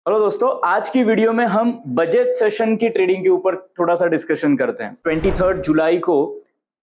Hello दोस्तों, आज की वीडियो में हम बजट सेशन की ट्रेडिंग के ऊपर थोड़ा सा डिस्कशन करते हैं। 23 जुलाई को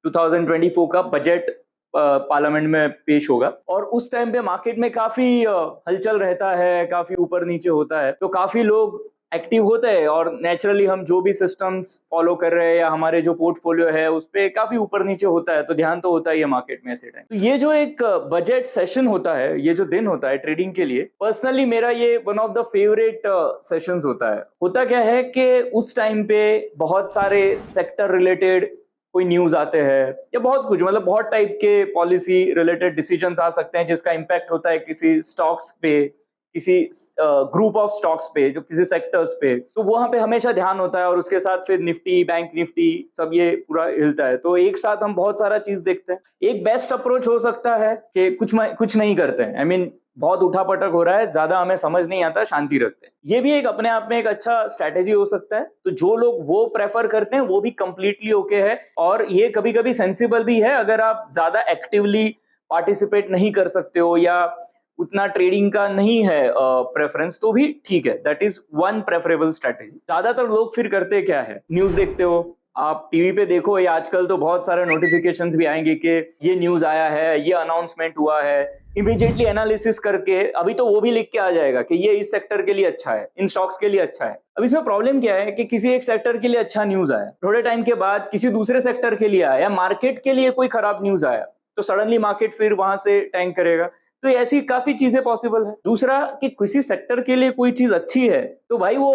2024 का बजट पार्लियामेंट में पेश होगा और उस टाइम पे मार्केट में काफी हलचल रहता है, काफी ऊपर नीचे होता है, तो काफी लोग एक्टिव होते हैं और नेचुरली हम जो भी सिस्टम्स फॉलो कर रहे हैं या हमारे जो पोर्टफोलियो है उस पे काफी ऊपर नीचे होता है, तो ध्यान तो होता ही है मार्केट में ऐसे टाइम। तो ये जो एक बजट सेशन होता है, ये जो दिन होता है ट्रेडिंग के लिए, पर्सनली मेरा ये one of the favourite sessions होता है। होता क्या है कि उस टाइम पे बहुत सारे सेक्टर रिलेटेड कोई न्यूज आते हैं या बहुत कुछ, मतलब बहुत टाइप के पॉलिसी रिलेटेड डिसीजंस आ सकते हैं जिसका इम्पैक्ट होता है किसी स्टॉक्स पे, किसी ग्रुप ऑफ स्टॉक्स पे, जो किसी सेक्टर्स पे, तो वहां पे हमेशा ध्यान होता है और उसके साथ फिर निफ्टी, बैंक निफ्टी, सब ये पूरा हिलता है। तो एक साथ हम बहुत सारा चीज देखते हैं। एक बेस्ट अप्रोच हो सकता है कि कुछ नहीं करते हैं, आई मीन बहुत उठापटक हो रहा है, ज्यादा हमें समझ नहीं आता, शांति रखते हैं। ये भी एक अपने आप में एक अच्छा स्ट्रेटेजी हो सकता है। तो जो लोग वो प्रेफर करते हैं वो भी कंप्लीटली ओके है, और ये कभी कभी सेंसिबल भी है। अगर आप ज्यादा एक्टिवली पार्टिसिपेट नहीं कर सकते हो या उतना ट्रेडिंग का नहीं है प्रेफरेंस, तो भी ठीक है, that is one preferable strategy. ज्यादातर लोग फिर करते क्या है, न्यूज देखते हो, आप टीवी पे देखो या आजकल तो बहुत सारे नोटिफिकेशंस भी आएंगे कि ये न्यूज आया है, ये अनाउंसमेंट हुआ है, इमीडिएटली एनालिसिस करके अभी तो वो भी लिख के आ जाएगा कि ये इस सेक्टर के लिए अच्छा है, इन स्टॉक्स के लिए अच्छा है। अब इसमें प्रॉब्लम क्या है कि किसी एक सेक्टर के लिए अच्छा न्यूज आया, थोड़े टाइम के बाद किसी दूसरे सेक्टर के लिए आया, मार्केट के लिए कोई खराब न्यूज आया, तो सडनली मार्केट फिर वहां से टैंक करेगा। तो ऐसी काफी चीजें पॉसिबल है। दूसरा कि किसी सेक्टर के लिए कोई चीज अच्छी है तो भाई वो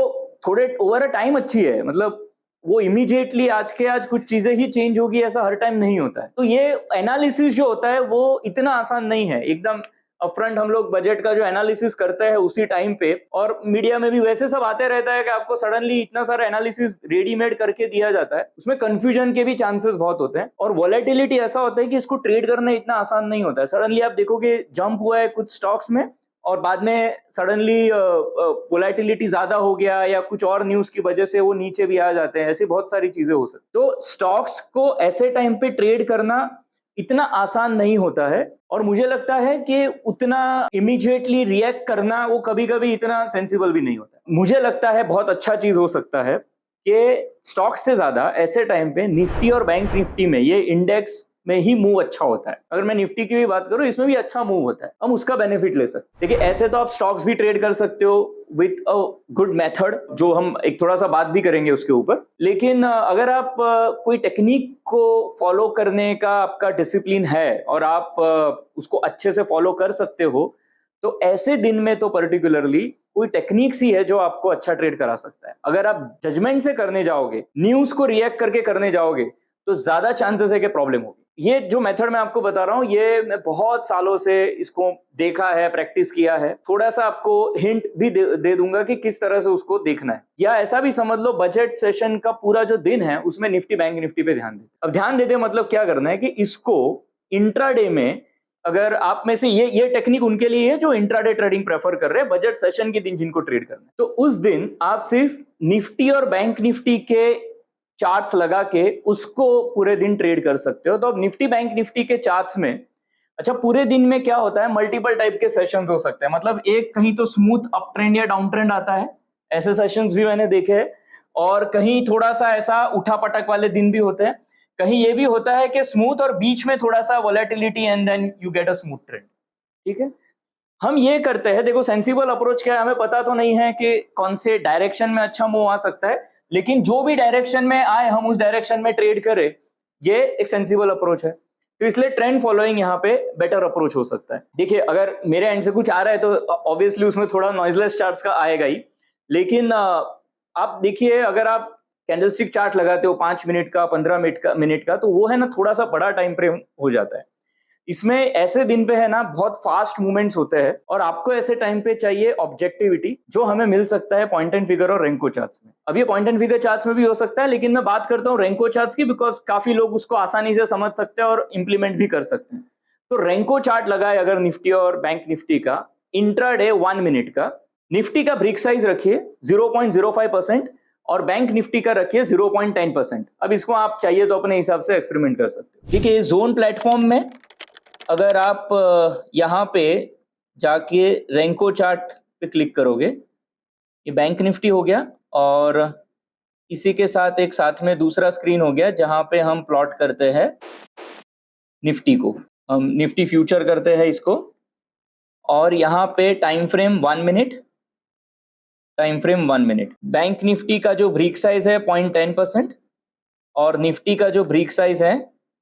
थोड़े ओवर अ टाइम अच्छी है, मतलब वो इमीडिएटली आज के आज कुछ चीजें ही चेंज होगी ऐसा हर टाइम नहीं होता है। तो ये एनालिसिस जो होता है वो इतना आसान नहीं है एकदम अपफ्रंट। हम लोग बजट का जो एनालिसिस करते हैं उसी टाइम पे, और मीडिया में भी वैसे सब आते रहता है कि आपको सडनली इतना सारा एनालिसिस रेडीमेड करके दिया जाता है, उसमें कंफ्यूजन के भी चांसेस बहुत होते हैं, और वॉलेटिलिटी ऐसा होता है कि इसको ट्रेड करना इतना आसान नहीं होता है। सडनली आप देखोगे जंप हुआ है कुछ स्टॉक्स में और बाद में सडनली वोलेटिलिटी ज्यादा हो गया या कुछ और न्यूज की वजह से वो नीचे भी आ जाते हैं, ऐसी बहुत सारी चीजें हो सकती। तो स्टॉक्स को ऐसे टाइम पे ट्रेड करना इतना आसान नहीं होता है, और मुझे लगता है कि उतना इमीडिएटली रिएक्ट करना वो कभी कभी इतना सेंसिबल भी नहीं होता। मुझे लगता है बहुत अच्छा चीज हो सकता है कि स्टॉक से ज्यादा ऐसे टाइम पे निफ्टी और बैंक निफ्टी में, ये इंडेक्स में ही मूव अच्छा होता है। अगर मैं निफ्टी की भी बात करूं, इसमें भी अच्छा मूव होता है, हम उसका बेनिफिट ले सकते हैं। देखिए, ऐसे तो आप स्टॉक्स भी ट्रेड कर सकते हो विथ अ गुड मेथड, जो हम एक थोड़ा सा बात भी करेंगे उसके ऊपर। लेकिन अगर आप कोई टेक्निक को फॉलो करने का आपका डिसिप्लिन है और आप उसको अच्छे से फॉलो कर सकते हो, तो ऐसे दिन में तो पर्टिकुलरली कोई टेक्निक्स ही है जो आपको अच्छा ट्रेड करा सकता है। अगर आप जजमेंट से करने जाओगे, न्यूज को रिएक्ट करके करने जाओगे, तो ज्यादा चांसेस है कि प्रॉब्लम होगी। ये जो मेथड मैं आपको बता रहा हूं, ये मैं बहुत सालों से इसको देखा है, प्रैक्टिस किया है। थोड़ा सा आपको हिंट भी दे दूंगा कि किस तरह से उसको देखना है, या ऐसा भी समझ लो बजट सेशन का पूरा जो दिन है उसमें निफ्टी बैंक निफ्टी पे ध्यान दे। अब ध्यान देते मतलब क्या करना है कि इसको इंट्राडे में, अगर आप में से ये टेक्निक उनके लिए है जो इंट्राडे ट्रेडिंग प्रेफर कर रहे हैं, बजट सेशन के दिन जिनको ट्रेड करना है, तो उस दिन आप सिर्फ निफ्टी और बैंक निफ्टी के चार्ट्स लगा के उसको पूरे दिन ट्रेड कर सकते हो। तो अब निफ्टी बैंक निफ्टी के चार्ट्स में, अच्छा पूरे दिन में क्या होता है, मल्टीपल टाइप के सेशंस हो सकते हैं। मतलब एक कहीं तो स्मूथ अप ट्रेंड या डाउन ट्रेंड आता है, ऐसे सेशंस भी मैंने देखे हैं, और कहीं थोड़ा सा ऐसा उठा पटक वाले दिन भी होते हैं। कहीं ये भी होता है कि स्मूथ और बीच में थोड़ा सा volatility and then you get a smooth trend. ठीक है, हम ये करते हैं। देखो, सेंसिबल अप्रोच क्या है, हमें पता तो नहीं है कि कौन से डायरेक्शन में अच्छा मूव आ सकता है, लेकिन जो भी डायरेक्शन में आए हम उस डायरेक्शन में ट्रेड करें, ये एक सेंसिबल अप्रोच है। तो इसलिए ट्रेंड फॉलोइंग यहाँ पे बेटर अप्रोच हो सकता है। देखिए, अगर मेरे एंड से कुछ आ रहा है तो ऑब्वियसली उसमें थोड़ा नॉइजलेस चार्ट्स का आएगा ही, लेकिन आप देखिए, अगर आप कैंडलस्टिक चार्ट लगाते हो 5 मिनट का, 15 मिनट का, तो वो है ना थोड़ा सा बड़ा टाइम फ्रेम हो जाता है। इसमें ऐसे दिन पे है ना बहुत फास्ट मूवमेंट्स होते हैं, और आपको ऐसे टाइम पे चाहिए ऑब्जेक्टिविटी, जो हमें मिल सकता है पॉइंट एंड फिगर और रेंको चार्ट्स में। अब ये पॉइंट एंड फिगर चार्ट्स में भी हो सकता है, लेकिन मैं बात करता हूँ रेंको चार्ट्स की, बिकॉज काफी लोग उसको आसानी से समझ सकते हैं और इंप्लीमेंट भी कर सकते हैं। तो रेंको चार्ट लगाए अगर निफ्टी और बैंक निफ्टी का, इंट्राडे 1 मिनट का, निफ्टी का ब्रिक साइज रखिए 0.05% और बैंक निफ्टी का रखिए 0.10%। अब इसको आप चाहिए तो अपने हिसाब से एक्सपेरिमेंट कर सकते हो। ठीक है, जोन प्लेटफॉर्म में अगर आप यहाँ पे जाके रेंको चार्ट पे क्लिक करोगे, ये बैंक निफ्टी हो गया और इसी के साथ एक साथ में दूसरा स्क्रीन हो गया जहां पे हम प्लॉट करते हैं निफ्टी को। हम निफ्टी फ्यूचर करते हैं इसको और यहाँ पे time frame 1 minute, time frame 1 minute. Bank Nifty का जो ब्रीक साइज है 0.10% और निफ्टी का जो ब्रीक साइज है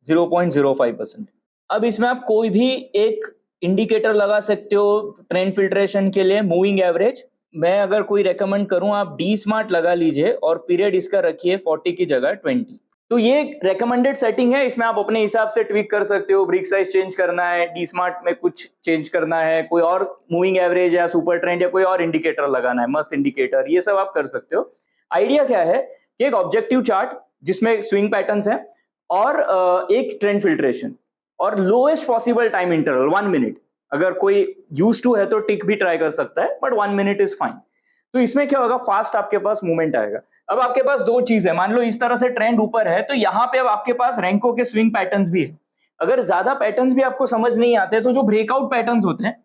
0.05%। अब इसमें आप कोई भी एक इंडिकेटर लगा सकते हो ट्रेंड फिल्ट्रेशन के लिए, मूविंग एवरेज। मैं अगर कोई रेकमेंड करूं आप डी स्मार्ट लगा लीजिए और पीरियड इसका रखिए 40 की जगह 20। तो ये रेकमेंडेड सेटिंग है, इसमें आप अपने हिसाब से ट्विक कर सकते हो। ब्रिक साइज चेंज करना है, डी स्मार्ट में कुछ चेंज करना है, कोई और मूविंग एवरेज या सुपर ट्रेंड या कोई और इंडिकेटर लगाना है, मस्त इंडिकेटर, ये सब आप कर सकते हो। आइडिया क्या है कि एक ऑब्जेक्टिव चार्ट जिसमें स्विंग पैटर्न्स हैं और एक ट्रेंड फिल्ट्रेशन और lowest possible time interval 1 minute. अगर कोई यूज टू है तो टिक भी ट्राई कर सकता है, बट 1 मिनट इज फाइन। तो इसमें क्या होगा, फास्ट आपके पास मूवमेंट आएगा। अब आपके पास दो चीज है, मान लो इस तरह से ट्रेंड ऊपर है तो यहाँ पे अब आपके पास रैंकों के स्विंग पैटर्न्स भी है। अगर ज्यादा पैटर्न्स भी आपको समझ नहीं आते तो जो ब्रेकआउट पैटर्न्स होते हैं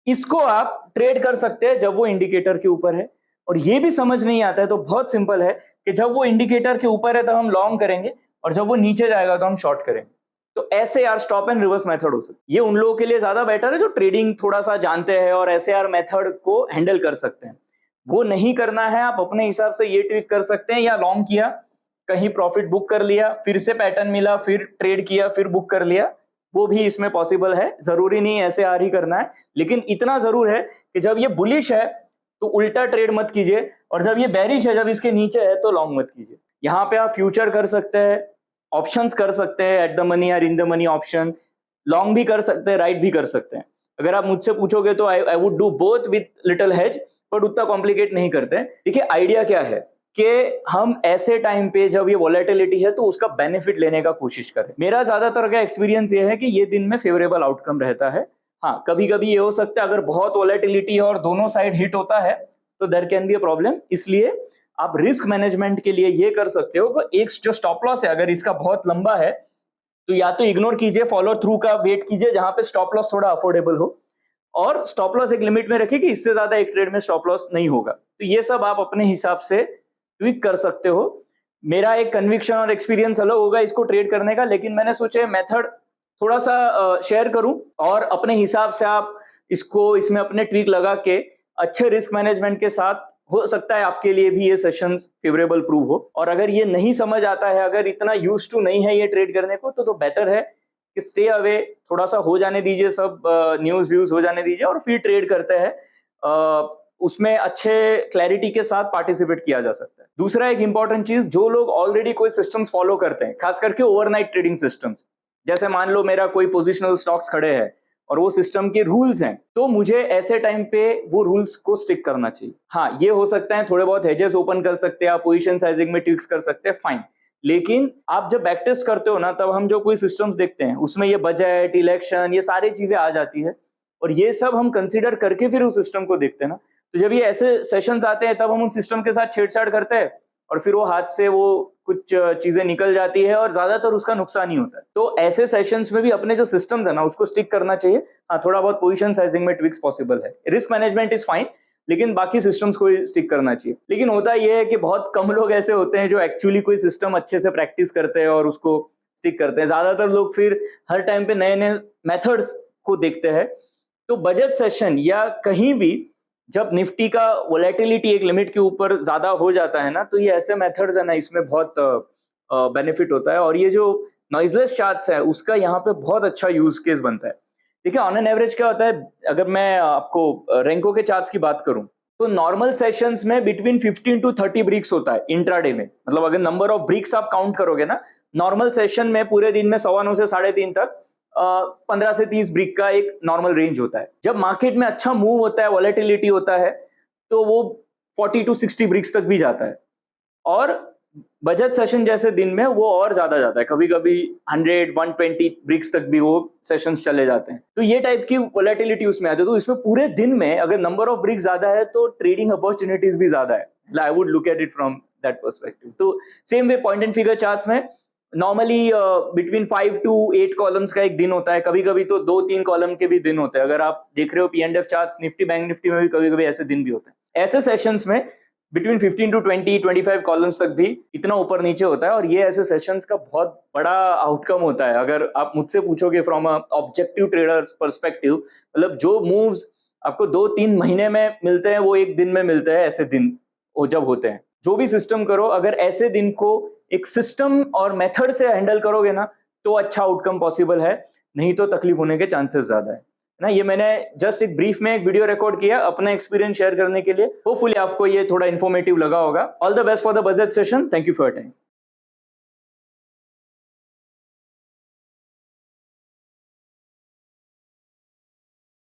इसको आप ट्रेड कर सकते हैं जब वो इंडिकेटर के ऊपर है। और ये भी समझ नहीं आता है तो बहुत सिंपल है कि जब वो इंडिकेटर के ऊपर है तब हम लॉन्ग करेंगे और जब वो नीचे जाएगा तो हम शॉर्ट करेंगे। तो ऐसे यार स्टॉप एंड रिवर्स मेथड हो सकता है। ये उन लोगों के लिए ज्यादा बेटर है जो ट्रेडिंग थोड़ा सा जानते हैं और ऐसे यार मेथड को हैंडल कर सकते हैं। वो नहीं करना है, आप अपने हिसाब से ये ट्रिक कर सकते हैं, या लॉन्ग किया, कहीं प्रॉफिट बुक कर लिया, फिर से पैटर्न मिला, फिर ट्रेड किया, फिर बुक कर लिया, वो भी इसमें पॉसिबल है। जरूरी नहीं ऐसे आर ही करना है, लेकिन इतना जरूर है कि जब ये बुलिश है तो उल्टा ट्रेड मत कीजिए और जब ये बेरिश है, जब इसके नीचे है तो लॉन्ग मत कीजिए। यहाँ पे आप फ्यूचर कर सकते हैं, ऑप्शंस कर सकते हैं, एट द मनी या in the money option, long भी कर सकते हैं, राइट भी कर सकते हैं। अगर आप मुझसे पूछोगे तो I would do both with little hedge, but उतना कॉम्प्लिकेट नहीं करते हैं। देखिए आइडिया क्या है कि हम ऐसे टाइम पे जब ये वॉलेटिलिटी है तो उसका बेनिफिट लेने का कोशिश करें। मेरा ज्यादातर का एक्सपीरियंस ये है कि ये दिन में फेवरेबल आउटकम रहता है। हाँ, कभी कभी ये हो सकता है अगर बहुत वॉलेटिलिटी है और दोनों साइड हिट होता है तो there can be a problem. इसलिए आप रिस्क मैनेजमेंट के लिए ये कर सकते हो कि एक जो स्टॉप लॉस है अगर इसका बहुत लंबा है तो या तो इग्नोर कीजिए, फॉलो थ्रू का वेट कीजिए जहां पे स्टॉप लॉस थोड़ा अफोर्डेबल हो, और स्टॉप लॉस एक लिमिट में रखिए कि इससे ज्यादा एक ट्रेड में स्टॉप लॉस नहीं होगा। तो ये सब आप अपने हिसाब से ट्विक कर सकते हो। मेरा एक कन्विक्शन और एक्सपीरियंस अलग होगा इसको ट्रेड करने का, लेकिन मैंने सोचे मेथड थोड़ा सा शेयर करूं और अपने हिसाब से आप इसको इसमें अपने ट्विक लगा के अच्छे रिस्क मैनेजमेंट के साथ, हो सकता है आपके लिए भी ये सेशन फेवरेबल प्रूव हो। और अगर ये नहीं समझ आता है, अगर इतना यूज टू नहीं है ये ट्रेड करने को, तो बेटर है कि स्टे अवे, थोड़ा सा हो जाने दीजिए, सब न्यूज व्यूज हो जाने दीजिए और फिर ट्रेड करते हैं। उसमें अच्छे क्लैरिटी के साथ पार्टिसिपेट किया जा सकता है। दूसरा एक इंपॉर्टेंट चीज, जो लोग ऑलरेडी कोई सिस्टम्स फॉलो करते हैं, खास करके ओवरनाइट ट्रेडिंग सिस्टम्स, जैसे मान लो मेरा कोई पोजिशनल स्टॉक्स खड़े हैं और वो सिस्टम के रूल्स हैं, तो मुझे ऐसे टाइम पे वो रूल्स को स्टिक करना चाहिए। हाँ, ये हो सकता है थोड़े बहुत हेजेस ओपन कर सकते हैं आप, पोजीशन साइजिंग में ट्विक्स कर सकते हैं, फाइन। लेकिन आप जब बैक टेस्ट करते हो ना, तब हम जो कोई सिस्टम्स देखते हैं उसमें ये बजट, इलेक्शन, ये सारी चीजें आ जाती है और ये सब हम कंसीडर करके फिर उस सिस्टम को देखते हैं ना। तो जब ये ऐसे सेशंस आते हैं तब हम उन सिस्टम के साथ छेड़छाड़ करते हैं और फिर वो हाथ से वो कुछ चीजें निकल जाती है और ज्यादातर उसका नुकसान ही होता है। तो ऐसे सेशंस में भी अपने जो सिस्टम्स है ना उसको स्टिक करना चाहिए। हाँ, थोड़ा बहुत पोजीशन साइजिंग में ट्विक्स पॉसिबल है, रिस्क मैनेजमेंट इज फाइन, लेकिन बाकी सिस्टम्स को स्टिक करना चाहिए। लेकिन होता यह है कि बहुत कम लोग ऐसे होते हैं जो एक्चुअली कोई सिस्टम अच्छे से प्रैक्टिस करते हैं और उसको स्टिक करते हैं। ज्यादातर लोग फिर हर टाइम पे नए नए मेथड्स को देखते हैं। तो बजट सेशन या कहीं भी जब निफ्टी का वोलेटिलिटी एक लिमिट के ऊपर ज्यादा हो जाता है ना, तो ये ऐसे मेथड्स है ना, इसमें बहुत बेनिफिट होता है। और ये जो नॉइजलेस चार्ट्स है उसका यहाँ पे बहुत अच्छा यूज केस बनता है। देखिए ऑन एन एवरेज क्या होता है, अगर मैं आपको रैंको के चार्ट्स की बात करूं तो नॉर्मल सेशंस में बिटवीन 15 टू 30 ब्रिक्स होता है इंट्राडे में। मतलब अगर नंबर ऑफ ब्रिक्स आप काउंट करोगे ना, नॉर्मल सेशन में पूरे दिन में 9:15 से 3:30 तक 15 से 30 ब्रिक का एक नॉर्मल रेंज होता है। जब मार्केट में अच्छा मूव होता है, वॉलेटिलिटी होता है, तो वो 40 टू 60 ब्रिक्स तक भी जाता है। और बजट सेशन जैसे दिन में वो और ज्यादा जाता है, कभी कभी 100-120 ब्रिक्स तक भी वो सेशंस चले जाते हैं। तो ये टाइप की वोलेटिलिटी उसमें आती है। तो इसमें पूरे दिन में अगर नंबर ऑफ ब्रिक्स ज्यादा है तो ट्रेडिंग अपॉर्चुनिटीज भी ज्यादा है। I would look at it from that perspective. तो same way point and figure charts में नॉर्मली बिटवीन 5 to 8 कॉलम्स का एक दिन होता है, कभी कभी तो 2-3 कॉलम के भी दिन होते हैं। अगर आप देख रहे हो P&F charts, Nifty bank Nifty में भी कभी कभी ऐसे दिन भी होते हैं। ऐसे सेशंस में बिटवीन 15 to 25 कॉलम्स तक भी इतना ऊपर नीचे होता है, और ये ऐसे सेशंस का बहुत बड़ा आउटकम होता है। अगर आप मुझसे पूछोगे from a objective traders perspective, मतलब जो मूव्स आपको 2-3 महीने में मिलते हैं वो एक दिन में मिलते हैं, ऐसे दिन वो जब होते हैं। जो भी सिस्टम करो, अगर ऐसे दिन को एक सिस्टम और मेथड से हैंडल करोगे ना, तो अच्छा आउटकम पॉसिबल है, नहीं तो तकलीफ होने के चांसेस ज्यादा है ना। ये मैंने जस्ट एक ब्रीफ में एक वीडियो रिकॉर्ड किया अपना एक्सपीरियंस शेयर करने के लिए। होपफुली आपको ये थोड़ा इन्फॉर्मेटिव लगा होगा। All the best for the budget session. Thank you for your time.